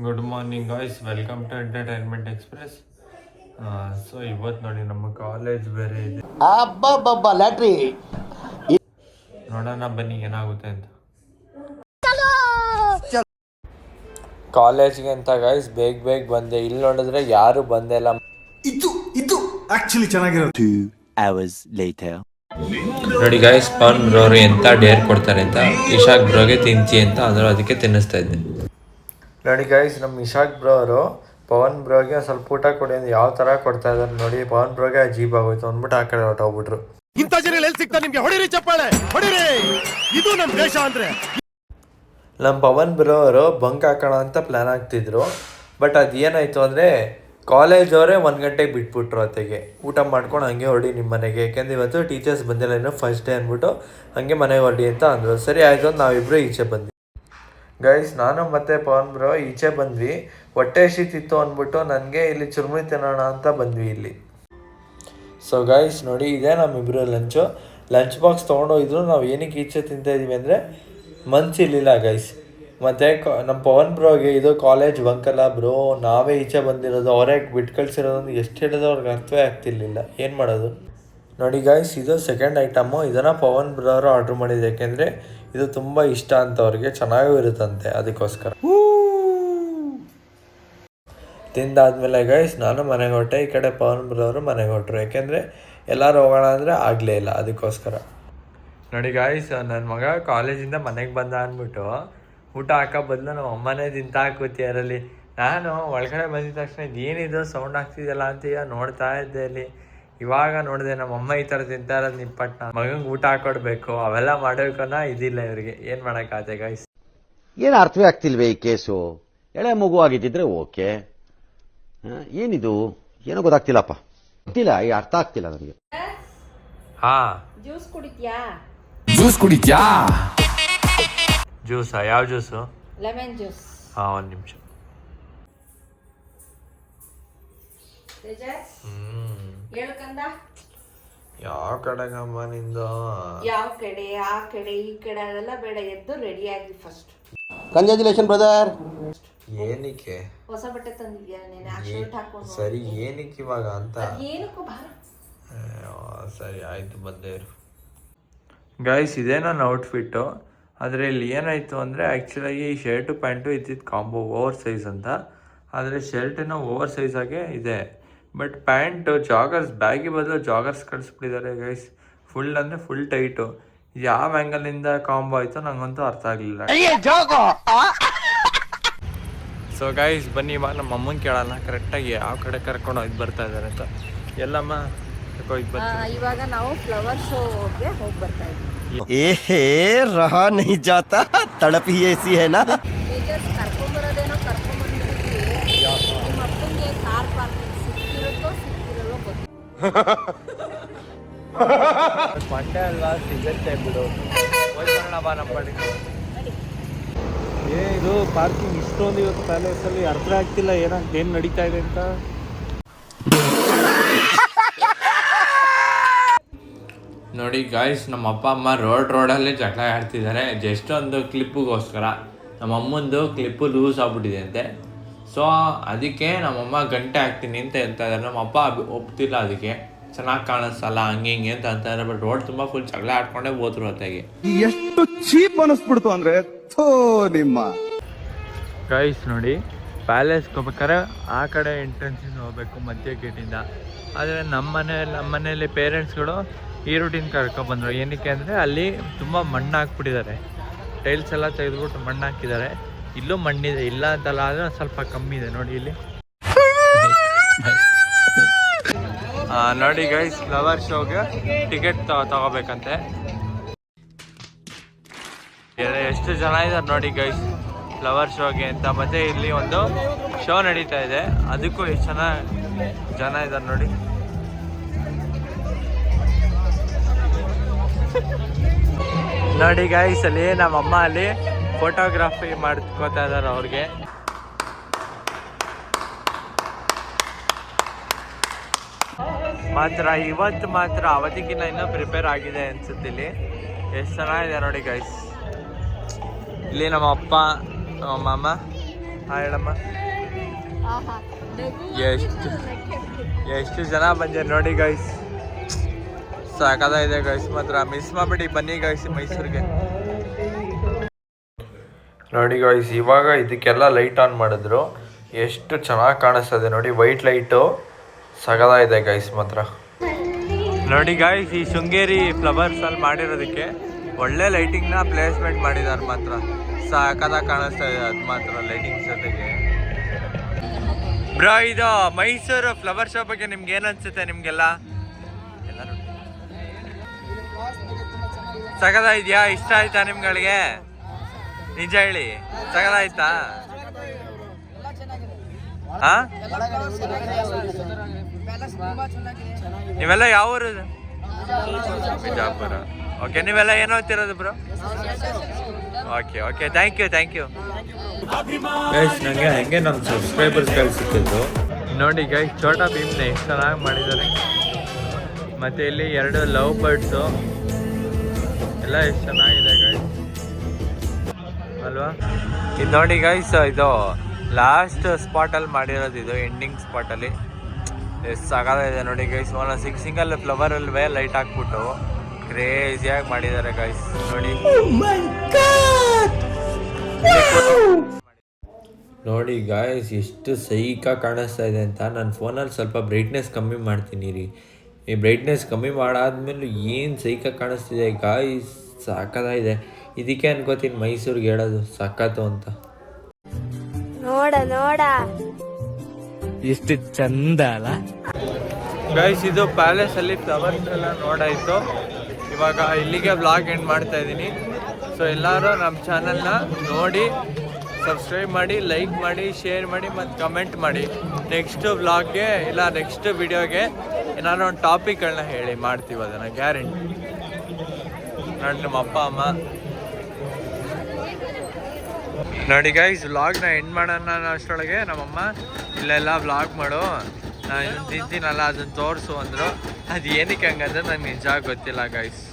Good morning guys, welcome to entertainment express. So ಇವತ್ತು ನೋಡಿ ನಮ್ಮ ಕಾಲೇಜ್ ಬೇರೆ ಇದೆ. ಅಬ್ಬಬ್ಬಬ್ಬ ಲ್ಯಾಟ್ರಿ ನೋಡೋಣ ಬನ್ನಿ ಏನಾಗುತ್ತೆ ಅಂತ. ಕಾಲೇಜ್ಗೆ ಅಂತ ಗಾಯ್ಸ್ ಬೇಗ ಬಂದೆ. ಇಲ್ಲಿ ನೋಡಿದ್ರೆ ಯಾರು ಬಂದೇ ಇಲ್ಲ. ಇದು ಆಕ್ಚುಲಿ ಚೆನ್ನಾಗಿರೋದು. 2 hours later ನೋಡಿ ಗಾಯ್ಸ್, ಪವನ್ ಬ್ರೋರು ಎಂತ ಡೇರ್ ಕೊಡ್ತಾರೆ ಅಂತ. ಇಶಾಕ್ ಬ್ರೋಗೆ ತಿಂತಿ ಅಂತ ಅಂದರು, ಅದಕ್ಕೆ ತಿನ್ನಿಸ್ತಾ ಇದ್ದೆ. ನೋಡಿ ಗಾಯ್ಸ್, ನಮ್ಮ ಇಶಾಕ್ ಬ್ರೋ ಅವರು ಪವನ್ ಬ್ರೋಗೆ ಸ್ವಲ್ಪ ಊಟ ಕೊಡಿ ಅಂತ ಯಾವ ಥರ ಕೊಡ್ತಾ ಇದ್ದಾರೆ ನೋಡಿ. ಪವನ್ ಬ್ರೋಗೆ ಅಜೀಬ್ ಆಗೋಯ್ತು ಅಂದ್ಬಿಟ್ಟು ಆ ಕಡೆ ಹೊಟ್ಟೋಗ್ಬಿಟ್ರು. ಇಂಥ ಜನ ಎಲ್ಲಿ ಸಿಗ್ತಾರೆ ನಿಮ್ಗೆ? ಹೊಡಿರಿ ಚಪ್ಪಾಳೆ, ಹೊಡಿರಿ. ಇದು ನಮ್ಮ ದೇಶ ಅಂದ್ರೆ. ನಮ್ಮ ಪವನ್ ಬ್ರೋ ಅವರು ಬಂಕ್ ಹಾಕೋಣ ಅಂತ ಪ್ಲ್ಯಾನ್ ಆಗ್ತಿದ್ರು. ಬಟ್ ಅದು ಏನಾಯಿತು ಅಂದರೆ ಕಾಲೇಜ್ ಅವರೇ 1 ಗಂಟೆಗೆ ಬಿಟ್ಬಿಟ್ರು. ಅತ್ತೆಗೆ ಊಟ ಮಾಡ್ಕೊಂಡು ಹಂಗೆ ಹೊರಡಿ ನಿಮ್ಮ ಮನೆಗೆ, ಯಾಕೆಂದ್ರೆ ಇವತ್ತು ಟೀಚರ್ಸ್ ಬಂದಿಲ್ಲ, ಇನ್ನೂ ಫಸ್ಟ್ ಡೇ ಅಂದ್ಬಿಟ್ಟು ಹಂಗೆ ಮನೆಗೆ ಹೊರಡಿ ಅಂತ ಅಂದರು. ಸರಿ ಆಯಿತು ಅಂತ ನಾವಿಬ್ಬರು ಈಚೆ ಬಂದ್ವಿ. ಗೈಸ್, ನಾನು ಮತ್ತು ಪವನ್ ಬ್ರೋ ಈಚೆ ಬಂದ್ವಿ. ಹೊಟ್ಟೆ ಹಸಿತಿತ್ತು ಅಂದ್ಬಿಟ್ಟು ನನಗೆ ಇಲ್ಲಿ ಚುರುಮುರಿ ತಿನ್ನೋಣ ಅಂತ ಬಂದ್ವಿ ಇಲ್ಲಿ. ಸೊ ಗೈಸ್ ನೋಡಿ, ಇದೇ ನಮ್ಮಿಬ್ಬರು ಲಂಚ್ ಬಾಕ್ಸ್ ತೊಗೊಂಡೋಗಿದ್ರು. ನಾವು ಏನಕ್ಕೆ ಈಚೆ ತಿಂತಾಯಿದ್ದೀವಿ ಅಂದರೆ ಮನ್ಸಿರಲಿಲ್ಲ ಗೈಸ್. ಮತ್ತು ನಮ್ಮ ಪವನ್ ಬ್ರೋಗೆ ಇದು ಕಾಲೇಜ್ ಬಂಕಲ್ಲ ಬ್ರೋ, ನಾವೇ ಈಚೆ ಬಂದಿರೋದು, ಅವರೇ ಬಿಟ್ಟು ಕಳಿಸಿರೋದು. ಎಷ್ಟು ಹೇಳಿದ್ರು ಅವ್ರಿಗೆ ಅರ್ಥವೇ ಆಗ್ತಿರ್ಲಿಲ್ಲ. ಏನು ಮಾಡೋದು ನೋಡಿ ಗೈಸ್. ಇದು ಸೆಕೆಂಡ್ ಐಟಮು. ಇದನ್ನು ಪವನ್ ಬ್ರೋ ಅವರು ಆರ್ಡ್ರ್ ಮಾಡಿದ್ದು, ಯಾಕೆಂದರೆ ಇದು ತುಂಬ ಇಷ್ಟ ಅಂತ ಅವ್ರಿಗೆ, ಚೆನ್ನಾಗೂ ಇರುತ್ತಂತೆ, ಅದಕ್ಕೋಸ್ಕರ. ತಿಂದಾದ್ಮೇಲೆ ಗೈಸ್ ನಾನು ಮನೆಗೆ ಹೊರಟೆ. ಈ ಕಡೆ ಪವನ್ ಬ್ರೋ ಅವರು ಮನೆಗೆ ಹೊರಟರು, ಯಾಕೆಂದರೆ ಎಲ್ಲರೂ ಹೋಗೋಣ ಅಂದರೆ ಆಗಲೇ ಇಲ್ಲ, ಅದಕ್ಕೋಸ್ಕರ. ನೋಡಿ ಗಾಯ್ಸ್, ನನ್ನ ಮಗ ಕಾಲೇಜಿಂದ ಮನೆಗೆ ಬಂದ ಅಂದ್ಬಿಟ್ಟು ಊಟ ಹಾಕೋ ಬದಲು ನಮ್ಮ ಅಮ್ಮನೇ ತಿಂತ ಹಾಕುತ್ತೀಯರಲ್ಲಿ. ನಾನು ಒಳಗಡೆ ಬಂದಿದ ತಕ್ಷಣ ಇದೇನಿದು ಸೌಂಡ್ ಆಗ್ತಿದೆಯಲ್ಲ ಅಂತ ನೋಡ್ತಾ ಇದ್ದೆ ಅಲ್ಲಿ. ಇವಾಗ ನೋಡಿದೆ ನಮ್ಮಮ್ಮ ಈ ಥರ ತಿಂತಾ ಇರೋದು ನಿಪ್ಪಟ್ಟು. ಮಗಂಗೆ ಊಟ ಹಾಕೊಡ್ಬೇಕು, ಅವೆಲ್ಲ ಮಾಡೋಕನ್ನ ಇದಿಲ್ಲ ಇವ್ರಿಗೆ. ಏನು ಮಾಡೋಕ್ಕಾಗತ್ತೆ ಗಾಯ್ಸ್? ಏನು ಅರ್ಥವೇ ಆಗ್ತಿಲ್ವೇ ಈ ಕೇಸು? ಎಳೆ ಮಗು ಆಗಿದ್ದಿದ್ರೆ ಓಕೆ. ಏನಿದು ಏನೋ ಗೊತ್ತಾಗ್ತಿಲ್ಲಪ್ಪ, ಗೊತ್ತಿಲ್ಲ, ಈ ಅರ್ಥ ಆಗ್ತಿಲ್ಲ ನನಗೆ. ಜ್ಯೂಸ್ ಕುಡಿತ್ಯಾ? ಜ್ಯೂಸಾ? ಯಾವ ಜ್ಯೂಸು? Lemon juice. ಒಂದು ನಿಮಿಷ. ಹೇಳ್ಕಂದ ಯಾವ ಕಡೆಗಮ್ಮ ನಿಂದು? ಯಾವ ಕಡೆ, ಆ ಕಡೆ, ಈ ಕಡೆ ಅದೆಲ್ಲ ಬೇಡ, ಎದ್ದು ರೆಡಿ ಆಗಿ ಫಸ್ಟ್. Congratulation brother. ಏನಕ್ಕೆ ಹೊಸ ಬಟ್ಟೆ ತಂದಿದ್ಯಾ ನೀನು? ಆ ಶರ್ಟ್ ಹಾಕೊಂಡು ಸರಿ, ಏನಕ್ಕೆ ಇವಾಗ ಅಂತ? ಏನಕ್ಕೂ ಬಾರ. ಸರಿ ಆಯಿತು, ಬಂದೇ ಇರು. ಗೈಸ್, ಇದೇ ನನ್ನ ಔಟ್ಫಿಟ್ಟು. ಆದರೆ ಇಲ್ಲಿ ಏನಾಯಿತು ಅಂದರೆ ಆ್ಯಕ್ಚುಲಾಗಿ ಈ ಶರ್ಟು ಪ್ಯಾಂಟು ಇದ್ದಿದ್ದು ಕಾಂಬೋ ಓವರ್ ಸೈಜ್ ಅಂತ. ಆದರೆ ಶರ್ಟಿನ ಓವರ್ ಸೈಜಾಗೆ ಇದೆ. ಬಟ್ ಪ್ಯಾಂಟು ಜಾಗರ್ಸ್, ಬ್ಯಾಗಿ ಬದಲು ಜಾಗರ್ಸ್ ಕಳಿಸ್ಬಿಟ್ಟಿದ್ದಾರೆ ಗೈಸ್. ಫುಲ್ ಅಂದರೆ ಫುಲ್ ಟೈಟು. ಯಾವ ಆ್ಯಂಗಲಿಂದ ಕಾಂಬೋ ಆಯಿತು ನಂಗಂತೂ ಅರ್ಥ ಆಗಲಿಲ್ಲ. ಸೊ ಗೈಸ್, ಬನ್ನಿ ಇವಾಗ ನಮ್ಮ ಅಮ್ಮನ ಕೇಳೋಣ ಕರೆಕ್ಟಾಗಿ ಯಾವ ಕಡೆ ಕರ್ಕೊಂಡು ಹೋಗಿ ಬರ್ತಾ ಇದ್ದಾರೆ ಅಂತ. ಎಲ್ಲಮ್ಮ ಇವಾಗ ನಾವು ಫ್ಲವರ್ ಶೋಗೆ ಹೋಗಿ ಬರ್ತಾ ಇದ್ವಿ. ಏಹೇ ರಹಾ ನಹಿ ಜಾತಾ, ತಡಪ್ ಹಿ ಐಸಿ ಹೈ ನಾ. ಕರ್ಕೊಂಬರೋದೇನೋ ಕರ್ಕೊಂಬಂದಿದ್ವಿ. ನಿಮ್ಮ ಅಪ್ಪನಿಗೆ ಕಾರ್ ಪಾರ್ಕಿಂಗ್ ಸಿಕ್ಕಿರುತ್ತೋ ಸಿಕ್ಕಿರಲ್ಲೋ ಗೊತ್ತಿಲ್ಲ. ಮಂಡ್ಯ ಅಲ್ವಾ, ಸಿಗುತ್ತೆ ಬಿಡು. ಬಾ ನಮ್ಮ ಪಾಡಿಗೆ. ಇದು ಪಾರ್ಕಿಂಗ್ ಇಷ್ಟೊಂದು ಇವತ್ತು ಪ್ಯಾಲೇಸಲ್ಲಿ ಅರ್ಥ ಆಗ್ತಿಲ್ಲ ಏನು ನಡೀತಾ ಇದೆ ಅಂತ. ನೋಡಿ ಗಾಯ್ಸ್, ನಮ್ಮ ಅಪ್ಪ ಅಮ್ಮ ರೋಡಲ್ಲೇ ಜಗಳ ಆಡ್ತಿದ್ದಾರೆ ಜಸ್ಟ್ ಒಂದು ಕ್ಲಿಪ್ಪಿಗೋಸ್ಕರ. ನಮ್ಮ ಅಮ್ಮಂದು ಕ್ಲಿಪ್ಪು ಲೂಸ್ ಆಗ್ಬಿಟ್ಟಿದೆ ಅಂತೆ. ಸೊ ಅದಕ್ಕೆ ನಮ್ಮಮ್ಮ ಗಂಟೆ ಹಾಕ್ತೀನಿ ಅಂತ ಹೇಳ್ತಾ ಇದ್ದಾರೆ. ನಮ್ಮ ಅಪ್ಪ ಒಪ್ತಿಲ್ಲ, ಅದಕ್ಕೆ ಚೆನ್ನಾಗಿ ಕಾಣಿಸ್ತಲ್ಲ ಹಂಗೆ ಹಿಂಗೆ ಅಂತ ಅಂತಾರೆ. ಬಟ್ ರೋಡ್ ತುಂಬ ಫುಲ್ ಜಗಳ ಆಡ್ಕೊಂಡೇ ಹೋದ್ರು ಹೊತ್ತಾಗಿ. ಎಷ್ಟು ಚೀಪ್ ಅನಿಸ್ಬಿಡ್ತು ಅಂದ್ರೆ ನಿಮ್ಮ ಗೈಸ್ ನೋಡಿ, ಪ್ಯಾಲೇಸ್ಗೆ ಹೋಗ್ಬೇಕಾದ್ರೆ ಆ ಕಡೆ ಎಂಟ್ರೆನ್ಸಿಂದ ಹೋಗ್ಬೇಕು, ಮಧ್ಯ ಗೇಟಿಂದ. ಆದರೆ ನಮ್ಮ ಮನೆಯಲ್ಲಿ ಪೇರೆಂಟ್ಸ್ಗಳು ಈ ರೂಟಿನ ಕರ್ಕೊಬಂದರು. ಏನಕ್ಕೆ ಅಂದರೆ ಅಲ್ಲಿ ತುಂಬ ಮಣ್ಣು ಹಾಕ್ಬಿಟ್ಟಿದ್ದಾರೆ, ಟೈಲ್ಸ್ ಎಲ್ಲ ತೆಗೆದುಬಿಟ್ಟು ಮಣ್ಣು ಹಾಕಿದ್ದಾರೆ. ಇಲ್ಲೂ ಮಣ್ಣಿದೆ, ಇಲ್ಲ ಅಂತಲ್ಲ, ಆದರೆ ಸ್ವಲ್ಪ ಕಮ್ಮಿ ಇದೆ ನೋಡಿ ಇಲ್ಲಿ. ನೋಡಿ ಗೈಸ್, ಫ್ಲವರ್ ಶೋಗೆ ಟಿಕೆಟ್ ತಗೋಬೇಕಂತೆ. ಎಷ್ಟು ಜನ ಇದ್ದಾರೆ ನೋಡಿ ಗೈಸ್ ಫ್ಲವರ್ ಶೋಗೆ ಅಂತ. ಮತ್ತೆ ಇಲ್ಲಿ ಒಂದು ಶೋ ನಡೀತಾ ಇದೆ, ಅದಕ್ಕೂ ಎಷ್ಟು ಜನ ಇದ್ದಾರೆ ನೋಡಿ. ನೋಡಿ ಗೈಸ್, ಅಲ್ಲಿ ನಮ್ಮಮ್ಮ ಅಲ್ಲಿ ಫೋಟೋಗ್ರಾಫಿ ಮಾಡ್ಕೋತಾ ಇದ್ದಾರೆ ಅವ್ರಿಗೆ. ಇವತ್ತು ಮಾತ್ರ ಅವತ್ತಿಗಿನ್ನ ಇನ್ನೂ ಪ್ರಿಪೇರ್ ಆಗಿದೆ ಅನ್ಸುತ್ತೆ. ಇಲ್ಲಿ ಎಷ್ಟು ಚೆನ್ನಾಗಿದೆ ನೋಡಿ ಗೈಸ್. ಇಲ್ಲಿ ನಮ್ಮ ಅಪ್ಪ ನಮ್ಮ ಮಾಮ ಹೇಳಮ್ಮ. ಎಷ್ಟು ಜನ ಬಂದಿದ್ದಾರೆ ನೋಡಿ ಗೈಸ್, ಸಾಕಾಗಿದೆ ಗೈಸ್. ಮಾತ್ರ ಮಿಸ್ ಮಾಡ್ಬಿಟ್ಟು ಬನ್ನಿ ಗೈಸ್ ಮೈಸೂರಿಗೆ. ನೋಡಿ ಗೈಸ್, ಇವಾಗ ಇದಕ್ಕೆಲ್ಲ ಲೈಟ್ ಆನ್ ಮಾಡಿದ್ರು, ಎಷ್ಟು ಚೆನ್ನಾಗಿ ಕಾಣಿಸ್ತದೆ ನೋಡಿ. ವೈಟ್ ಲೈಟು ಸಗದಾಗಿದೆ ಗೈಸ್ ಮಾತ್ರ. ನೋಡಿ ಗೈಸ್, ಈ ಶೃಂಗೇರಿ ಫ್ಲವರ್ಸ್ ಅಲ್ಲಿ ಮಾಡಿರೋದಕ್ಕೆ ಒಳ್ಳೆ ಲೈಟಿಂಗ್ನ ಪ್ಲೇಸ್ಮೆಂಟ್ ಮಾಡಿದ್ದಾರೆ ಮಾತ್ರ. ಸಾಕಾಗಿ ಕಾಣಿಸ್ತಾ ಇದೆ ಅದು ಮಾತ್ರ ಲೈಟಿಂಗ್ ಜೊತೆಗೆ. ಬ್ರೋ, ಇದು ಮೈಸೂರು ಫ್ಲವರ್ ಶೋ ಬಗ್ಗೆ ನಿಮ್ಗೆ ಏನು ಅನ್ಸುತ್ತೆ? ನಿಮಗೆಲ್ಲ ಸಗದಾಯ್ತಾ? ಇಷ್ಟ ಆಯ್ತಾ ನಿಮ್ಗಳಿಗೆ? ನಿಜ ಹೇಳಿ, ಸಗದಾಯ್ತಾ? ಹಾ, ನೀವೆಲ್ಲ ಯಾವ ಊರು? ಬಿಜಾಪುರ. ಓಕೆ, ನೀವೆಲ್ಲ ಏನು ಓದ್ತಿರೋದು bro? Okay okay, thank you guys. ನನಗೆ ಹಂಗೆ ನಮ್ಮ ಸಬ್ಸ್ಕ್ರೈಬರ್ಸ್ಗಳು ಸಿಕ್ಕಿದ್ರು ನೋಡಿ ಗೈಸ್. ಛೋಟಾ ಭೀಮ್ನ ಎಷ್ಟು ಚೆನ್ನಾಗಿ ಮಾಡಿದ್ದಾರೆ. ಮತ್ತು ಇಲ್ಲಿ 2 ಲವ್ ಬರ್ಡ್ಸು ಎಲ್ಲ ಎಷ್ಟು ಚೆನ್ನಾಗಿದೆ ಗೈಸ್ ಅಲ್ವಾ? ಇದು ನೋಡಿ ಗೈಸ್, ಇದು ಲಾಸ್ಟ್ ಸ್ಪಾಟಲ್ಲಿ ಮಾಡಿರೋದು, ಇದು ಎಂಡಿಂಗ್ ಸ್ಪಾಟಲ್ಲಿ. ಎಷ್ಟು ಸಾಕಾಗಿದೆ ನೋಡಿ ಗೈಸ್. ಸಿಂಗಲ್ ಫ್ಲವರಲ್ವೇ ಲೈಟ್ ಹಾಕ್ಬಿಟ್ಟು ಕ್ರೇಜಿಯಾಗಿ ಮಾಡಿದ್ದಾರೆ ಗೈಸ್ ನೋಡಿ. ನೋಡಿ ಗಾಯ್ಸ್, ಎಷ್ಟು ಸೈಕ ಕಾಣಿಸ್ತಾ ಇದೆ ಅಂತ. ನನ್ನ ಫೋನಲ್ಲಿ ಸ್ವಲ್ಪ ಬ್ರೈಟ್ನೆಸ್ ಕಮ್ಮಿ ಮಾಡ್ತೀನಿ ರೀ. ಈ ಬ್ರೈಟ್ನೆಸ್ ಕಮ್ಮಿ ಮಾಡಾದ್ಮೇಲೆ ಏನು ಸೈಕ ಕಾಣಿಸ್ತಿದೆ ಗಾಯ್ಸ್, ಸಾಕಾಗಿದೆ. ಇದಕ್ಕೆ ಅನ್ಕೋತೀನಿ ಮೈಸೂರಿಗೆ ಹೇಳೋದು ಸಖತ್ತು ಅಂತ. ನೋಡ ಎಷ್ಟು ಚಂದ ಅಲ್ಲ ಗೈಸ್. ಇದು ಪ್ಯಾಲೇಸಲ್ಲಿ ಫ್ಲವರ್ಸ್ ಎಲ್ಲ ನೋಡಾಯಿತು. ಇವಾಗ ಇಲ್ಲಿಗೆ ವ್ಲಾಗ್ ಎಂಡ್ ಮಾಡ್ತಾ ಇದ್ದೀನಿ. ಸೊ ಎಲ್ಲರೂ ನಮ್ಮ ಚಾನಲ್ನ ನೋಡಿ ಸಬ್ಸ್ಕ್ರೈಬ್ ಮಾಡಿ, ಲೈಕ್ ಮಾಡಿ, ಶೇರ್ ಮಾಡಿ ಮತ್ತು ಕಮೆಂಟ್ ಮಾಡಿ. ನೆಕ್ಸ್ಟ್ ವ್ಲಾಗ್ಗೆ ಇಲ್ಲ ನೆಕ್ಸ್ಟ್ ವಿಡಿಯೋಗೆ ಏನಾದ್ರು ಒಂದು ಟಾಪಿಕ್ಗಳನ್ನ ಹೇಳಿ, ಮಾಡ್ತೀವಿ ಅದನ್ನು ಗ್ಯಾರಂಟಿ. ನೋಡಿ ನಮ್ಮ ಅಪ್ಪ ಅಮ್ಮ ನೋಡಿ ಗೈಸ್, ವ್ಲಾಗ್ನ ಎಂಡ್ ಮಾಡೋಣ ಅಷ್ಟರೊಳಗೆ ನಮ್ಮಮ್ಮ ಇಲ್ಲೆಲ್ಲ ವ್ಲಾಗ್ ಮಾಡು, ನಾನು ತಿಂತೀನಲ್ಲ ಅದನ್ನು ತೋರಿಸು ಅಂದರು. ಅದು ಏನಕ್ಕೆ ಹಂಗಂದ್ರೆ ನಂಗೆ ನಿಜ ಗೊತ್ತಿಲ್ಲ ಗೈಸ್.